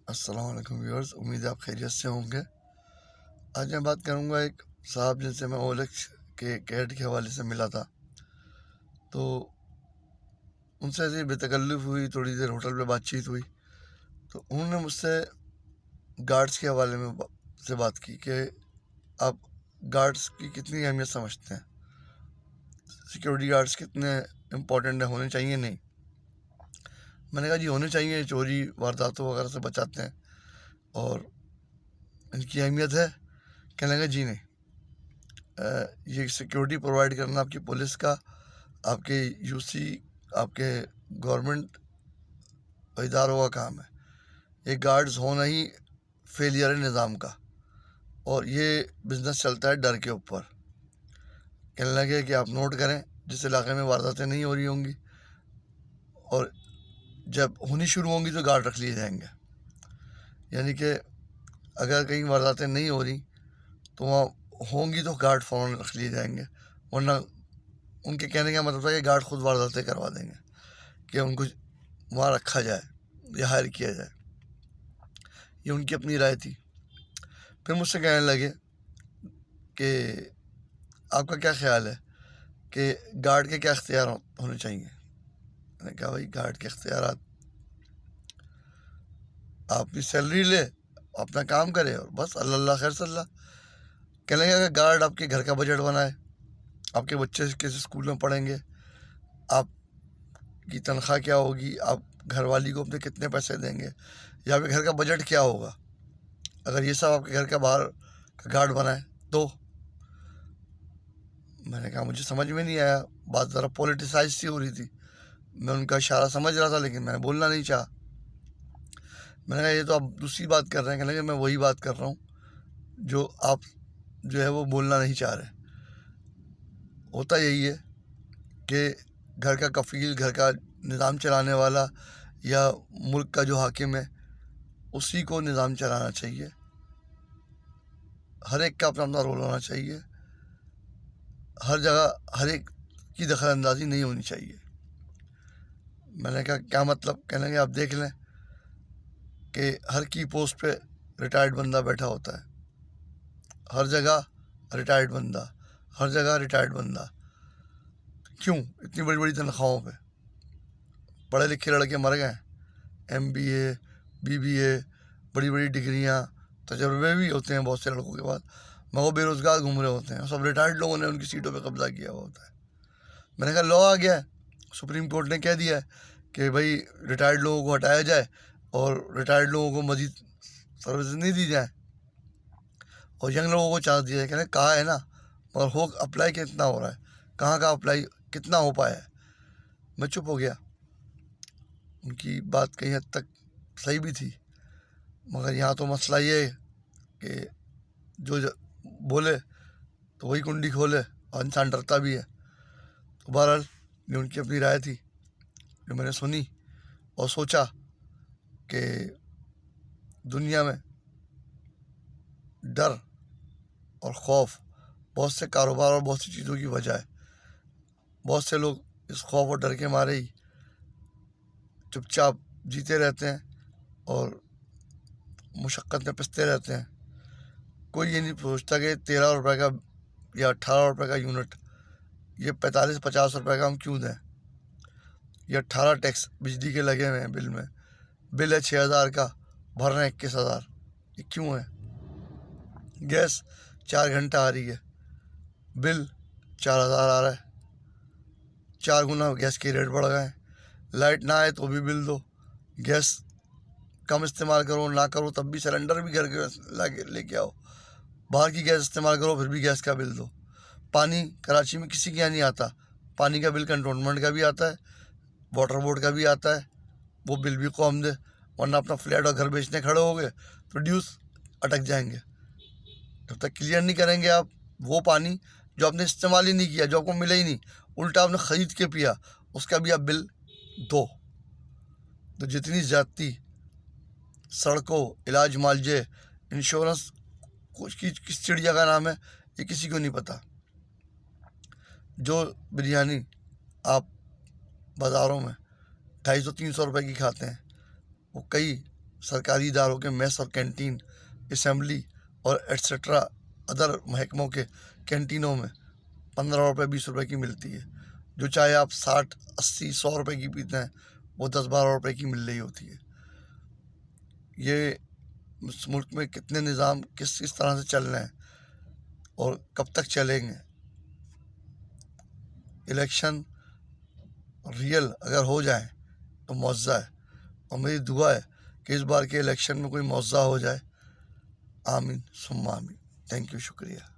السلام علیکم ویورز، امید ہے آپ خیریت سے ہوں گے۔ آج میں بات کروں گا ایک صاحب جن سے میں اولکس کے کیڈ کے حوالے سے ملا تھا، تو ان سے ایسی بے تکلف ہوئی، تھوڑی دیر ہوٹل پہ بات چیت ہوئی، تو انہوں نے مجھ سے گارڈز کے حوالے میں سے بات کی کہ آپ گارڈز کی کتنی اہمیت سمجھتے ہیں، سیکیورٹی گارڈز کتنے امپورٹنٹ ہیں، ہونے چاہیے نہیں۔ میں نے کہا جی ہونے چاہیے، چوری وارداتوں وغیرہ سے بچاتے ہیں اور ان کی اہمیت ہے۔ کہنے لگا جی نہیں، یہ سیکیورٹی پرووائڈ کرنا آپ کی پولیس کا، آپ کے یو سی، آپ کے گورنمنٹ اداروں کا کام ہے۔ یہ گارڈز ہونا ہی فیلئر ہے نظام کا، اور یہ بزنس چلتا ہے ڈر کے اوپر۔ کہنے لگے کہ آپ نوٹ کریں جس علاقے میں وارداتیں نہیں ہو رہی ہوں گی، اور جب ہونی شروع ہوں گی تو گارڈ رکھ لیے جائیں گے، یعنی کہ اگر کہیں وارداتیں نہیں ہو رہی تو وہاں ہوں گی تو گارڈ فوراً رکھ لیے جائیں گے، ورنہ ان کے کہنے کا مطلب تھا کہ گارڈ خود وارداتیں کروا دیں گے کہ ان کو وہاں رکھا جائے یا ہائر کیا جائے۔ یہ ان کی اپنی رائے تھی۔ پھر مجھ سے کہنے لگے کہ آپ کا کیا خیال ہے کہ گارڈ کے کیا اختیار ہونے چاہیے۔ میں نے کہا بھائی گارڈ کے اختیارات، آپ کی سیلری لے، اپنا کام کرے اور بس اللہ خیر صلی اللہ۔ کہنے لگے اگر گارڈ آپ کے گھر کا بجٹ بنائے، آپ کے بچے کس اسکول میں پڑھیں گے، آپ کی تنخواہ کیا ہوگی، آپ گھر والی کو اپنے کتنے پیسے دیں گے، یا آپ کے گھر کا بجٹ کیا ہوگا، اگر یہ سب آپ کے گھر کا باہر کا گارڈ بنائے تو۔ میں نے کہا مجھے سمجھ میں نہیں آیا، بات ذرا پولیٹیسائز سی ہو رہی تھی۔ میں ان کا اشارہ سمجھ رہا تھا لیکن میں نے بولنا نہیں چاہا۔ میں نے کہا یہ تو آپ دوسری بات کر رہے ہیں۔ کہنے لگے میں وہی بات کر رہا ہوں جو آپ جو ہے وہ بولنا نہیں چاہ رہے۔ ہوتا یہی ہے کہ گھر کا کفیل، گھر کا نظام چلانے والا یا ملک کا جو حاکم ہے، اسی کو نظام چلانا چاہیے۔ ہر ایک کا اپنا اپنا رول ہونا چاہیے، ہر جگہ ہر ایک کی دخل اندازی نہیں ہونی چاہیے۔ میں نے کہا کیا مطلب؟ کہنے لگے آپ دیکھ لیں کہ ہر کی پوسٹ پہ ریٹائرڈ بندہ بیٹھا ہوتا ہے، ہر جگہ ریٹائرڈ بندہ، ہر جگہ ریٹائرڈ بندہ، کیوں اتنی بڑی بڑی تنخواہوں پہ؟ پڑھے لکھے لڑکے مر گئے، M B A, B B A, بڑی بڑی ڈگریاں، تجربے بھی ہوتے ہیں بہت سے لڑکوں کے بعد، مگر وہ بے روزگار گھوم رہے ہوتے ہیں، سب ریٹائرڈ لوگوں نے ان کی سیٹوں پہ قبضہ کیا ہوا ہوتا ہے۔ میں نے کہا لا آ گیا ہے، سپریم کورٹ نے کہہ دیا ہے کہ بھائی ریٹائرڈ لوگوں کو ہٹایا جائے اور ریٹائرڈ لوگوں کو مزید سروسز نہیں دی جائیں اور ینگ لوگوں کو چانس دیا جائے۔ کہنے کہا ہے نا، مگر ہو اپلائی کتنا ہو رہا ہے، کہاں کا اپلائی کتنا ہو پایا ہے؟ میں چپ ہو گیا۔ ان کی بات کہیں حد تک صحیح بھی تھی، مگر یہاں تو مسئلہ یہ ہے کہ جو بولے تو وہی کنڈی کھولے، اور انسان ڈرتا بھی ہے۔ تو بہرحال یہ ان کی اپنی رائے تھی جو میں نے سنی اور سوچا کہ دنیا میں ڈر اور خوف بہت سے کاروبار اور بہت سی چیزوں کی وجہ ہے۔ بہت سے لوگ اس خوف اور ڈر کے مارے ہی چپ چاپ جیتے رہتے ہیں اور مشقت میں پستے رہتے ہیں۔ کوئی یہ نہیں سوچتا کہ 13 روپے کا یا 18 روپے کا یونٹ، یہ 45-50 روپے کا ہم کیوں دیں؟ یہ 18 ٹیکس بجلی کے لگے ہوئے ہیں، بل میں بل ہے 6,000 کا، بھر رہے ہیں 21,000، یہ کیوں ہے؟ گیس 4 گھنٹہ آ رہی ہے، بل 4,000 آ رہا ہے، 4 گنا گیس کے ریٹ بڑھ گئے ہیں۔ لائٹ نہ آئے تو بھی بل دو، گیس کم استعمال کرو نہ کرو تب بھی سلنڈر بھی گھر کے لے کے آؤ، باہر کی گیس استعمال کرو پھر بھی گیس کا بل دو۔ پانی کراچی میں کسی کے یہاں نہیں آتا، پانی کا بل کنٹونمنٹ کا بھی آتا ہے، واٹر بورڈ کا بھی آتا ہے، وہ بل بھی قوم دے، ورنہ اپنا فلیٹ اور گھر بیچنے کھڑے ہو گئے تو ڈیوز اٹک جائیں گے۔ جب تک کلیئر نہیں کریں گے آپ وہ پانی جو آپ نے استعمال ہی نہیں کیا، جو آپ کو ملا ہی نہیں، الٹا آپ نے خرید کے پیا، اس کا بھی آپ بل دو۔ تو جتنی زیادتی سڑکوں، علاج معالجے، انشورنس، کس چڑیا کا نام ہے یہ کسی کو نہیں پتہ۔ جو بریانی آپ بازاروں میں 250-300 روپے کی کھاتے ہیں، وہ کئی سرکاری اداروں کے میس اور کینٹین، اسمبلی اور ایٹسٹرا ادر محکموں کے کینٹینوں میں 15 روپے 20 روپے کی ملتی ہے، جو چاہے آپ 60 80 100 روپے کی پیتے ہیں وہ 10 12 روپے کی مل رہی ہوتی ہے۔ یہ اس ملک میں کتنے نظام کس طرح سے چل رہے ہیں اور کب تک چلیں گے۔ الیکشن ریئل اگر ہو جائیں تو معجزہ ہے، اور میری دعا ہے کہ اس بار کے الیکشن میں کوئی معجزہ ہو جائے۔ آمین ثم آمین۔ تھینک یو، شکریہ۔